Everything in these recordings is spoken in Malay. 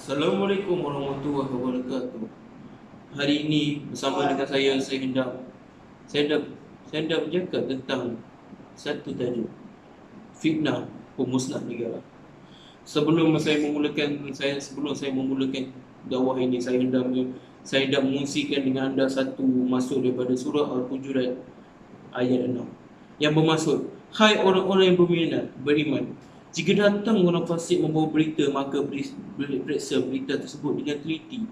Assalamualaikum warahmatullahi wabarakatuh. Hari ini bersama dengan saya hendak saya hendak saya hendak bercakap tentang satu tajuk, fitnah pemusnah negara. Sebelum saya memulakan dakwah ini, saya hendak mengungsikan dengan anda satu masuk daripada surah Al-Hujurat ayat 6 yang bermaksud, hai orang-orang yang beriman, jika datang orang fasik membawa berita, maka periksa berita tersebut dengan teliti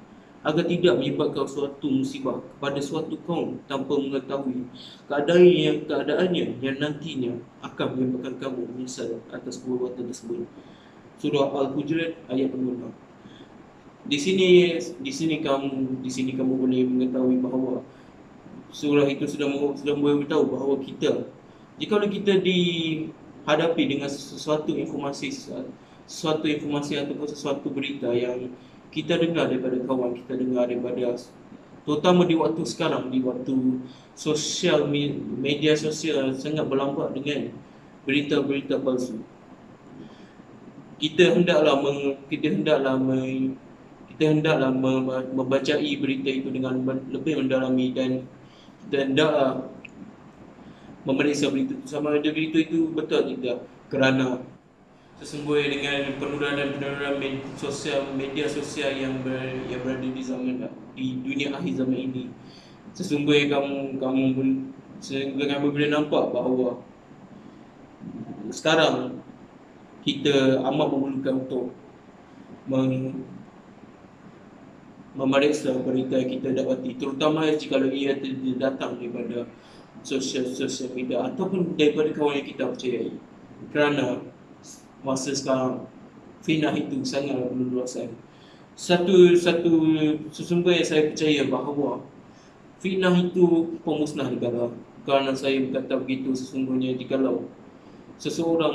agar tidak menyebabkan suatu musibah kepada suatu kaum tanpa mengetahui keadaannya yang nantinya akan menyebabkan kamu menyesal atas perbuatan tersebut. Surah Al-Hujurat ayat 26. Di sini kamu boleh mengetahui bahawa surah itu sudah memberitahu bahawa jika kita dihadapi dengan sesuatu informasi ataupun sesuatu berita yang kita dengar daripada kawan, kita dengar daripada, terutama di waktu sekarang, di waktu media sosial sangat berlambak dengan berita-berita palsu. Kita hendaklah membacai berita itu dengan lebih mendalami, dan hendaklah memeriksa berita itu sama ada berita itu betul atau tidak, kerana sesungguhnya dengan penurunan media sosial yang berada di dunia akhir zaman ini, sesungguhnya kamu boleh nampak bahawa sekarang kita amat memerlukan untuk memeriksa berita yang kita dapati, terutama jika ia datang daripada sosial media ataupun daripada kawan yang kita percayai. Kerana masa sekarang fitnah itu sangat berluasan. Sesungguhnya saya percaya bahawa fitnah itu pemusnah negara. Kerana saya berkata begitu, sesungguhnya jikalau seseorang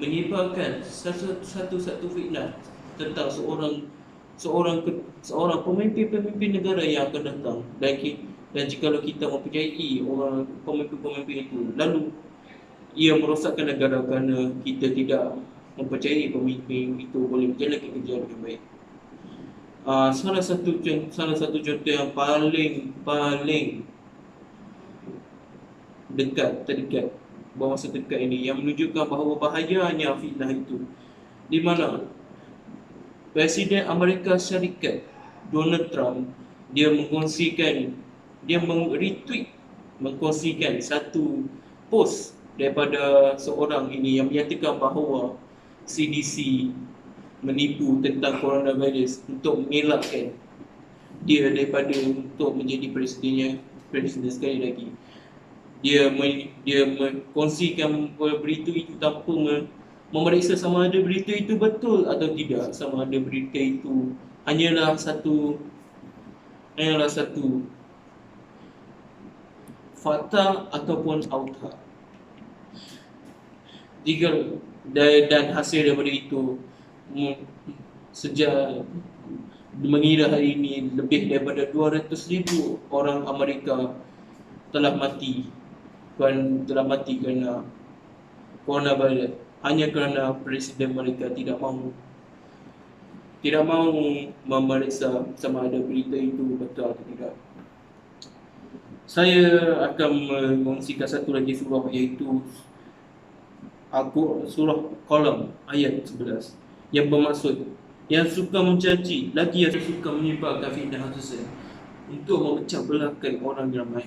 menyebarkan satu fitnah tentang seorang pemimpin negara yang akan datang, dan jikalau kita mempercayai orang pemimpin itu, lalu ia merosakkan negara kerana kita tidak mempercayai pemimpin itu boleh menjalankan kerja dengan baik. Salah satu contoh yang paling terdekat masa dekat ini yang menunjukkan bahawa bahayanya fitnah itu, di mana Presiden Amerika Syarikat Donald Trump mengkongsikan satu post daripada seorang ini yang menyatakan bahawa CDC menipu tentang coronavirus untuk mengelakkan dia daripada untuk menjadi presiden sekali lagi. Dia mengkongsikan berita itu tanpa memeriksa sama ada berita itu betul atau tidak, sama ada berita itu hanyalah satu fakta ataupun auta. Dan hasil daripada itu, sejak mengira hari ini, lebih daripada 200,000 orang Amerika telah mati kerana coronavirus, hanya kerana Presiden mereka tidak mahu memeriksa sama ada berita itu betul atau tidak. Saya akan mengongsikan satu lagi surah, iaitu surah Qalam ayat 11, yang bermaksud, yang suka mencaci lagi yang suka menyebarkan fitnah tersebut untuk memecah belahkan orang ramai.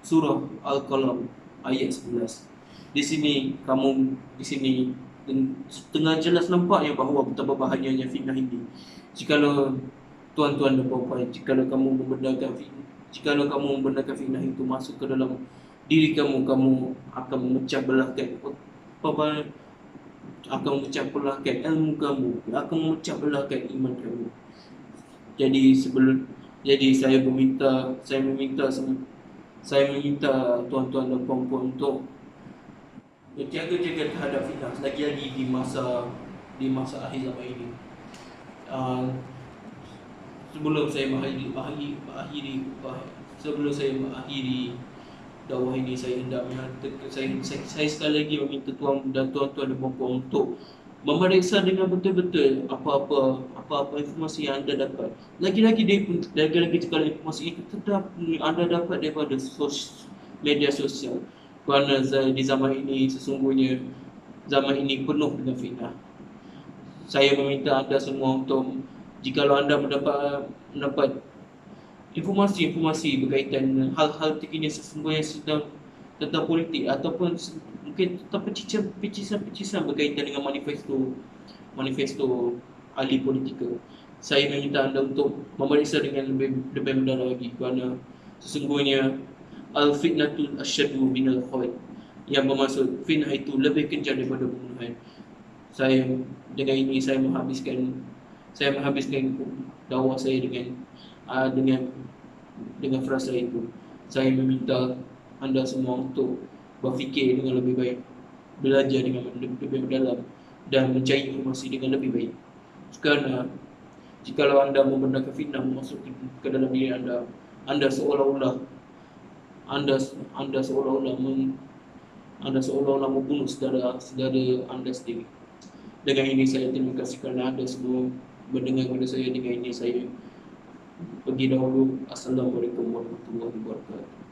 Surah Al-Qalam ayat 11. Di sini tengah jelas nampaknya bahawa betapa bahayanya fitnah ini. Jikalau tuan-tuan dan puan-puan, jikalau kamu membenarkan fitnah itu masuk ke dalam diri kamu akan memecah belahkan ilmu kamu, akan memecah belahkan iman kamu. Jadi saya meminta tuan-tuan dan puan-puan untuk berjaga-jaga terhadap fitnah, lagi-lagi di masa akhir zaman ini. Sebelum saya mengakhiri dakwah ini, saya sekali lagi meminta tuan-tuan dan puan-puan untuk memeriksa dengan betul-betul apa-apa informasi yang anda dapat. Lagi-lagi kalau informasi itu tetap anda dapat daripada media sosial. Kerana di zaman ini sesungguhnya zaman ini penuh dengan fitnah. Saya meminta anda semua untuk, jikalau anda mendapat informasi-informasi berkaitan dengan hal-hal terkini sesungguhnya sedang tentang politik ataupun mungkin tentang pecisan berkaitan dengan manifesto ahli politika, saya meminta anda untuk memeriksa dengan lebih mendalam lagi, kerana sesungguhnya al-fitnatul asyadu minal khair, yang bermaksud fitnah itu lebih kejam daripada pembunuhan. Saya dengan ini saya menghabiskan dakwah saya dengan frasa itu. Saya meminta anda semua untuk berfikir dengan lebih baik, belajar dengan lebih mendalam dan mencari informasi dengan lebih baik. Kerana jikalau anda membenarkan fitnah masuk ke dalam diri anda, anda seolah-olah anda seolah-olah membunuh saudara anda sendiri. Dengan ini saya terima kasih kerana anda semua mendengar kepada saya. Dengan ini saya pergi dahulu. Assalamualaikum warahmatullahi wabarakatuh.